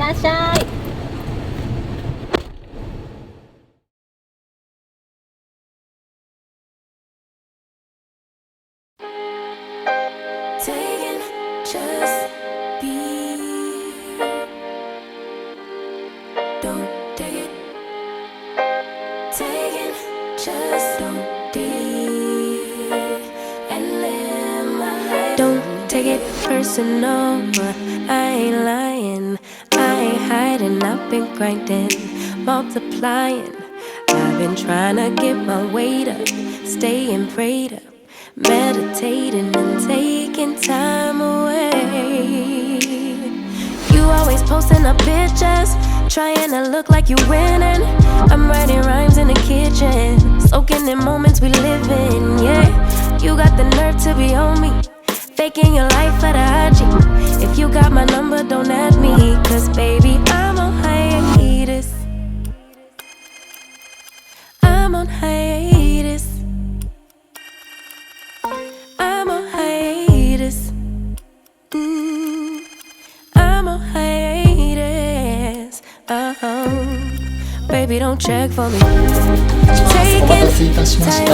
らっしゃい。Take it personal, I ain't lying, I ain't hiding, I've been grinding, multiplying. I've been trying to get my weight up, staying prayed up, meditating and taking time away. You always posting up pictures, trying to look like you winning. I'm writing rhymes in the kitchen, soaking in moments we live in, yeah. You got the nerve to be on me, faking your life for the IG. If you got my number, don't add me, cause baby, I'm on hiatus. I'm on hiatus. I'm on hiatus. I'm on hiatus. Baby, don't check for me. お待たせいたしました。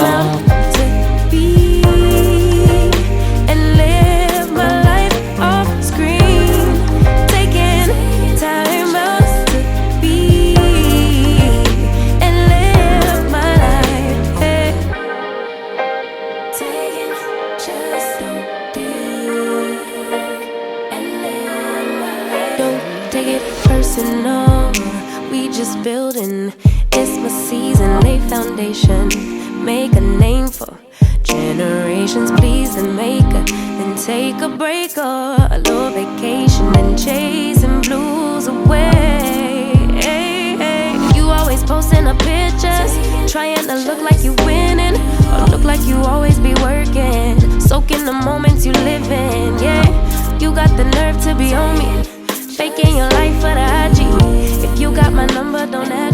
We just building, it's my season, lay foundation, make a name for generations, please and make a, then take a break or a little vacation and chasing blues away. Hey, hey. You always posting up pictures, trying to look like you winning, or look like you always be working, soaking the moments you live in, yeah. You got the nerve to be on me, faking your life for the IG. If you got my number, don't add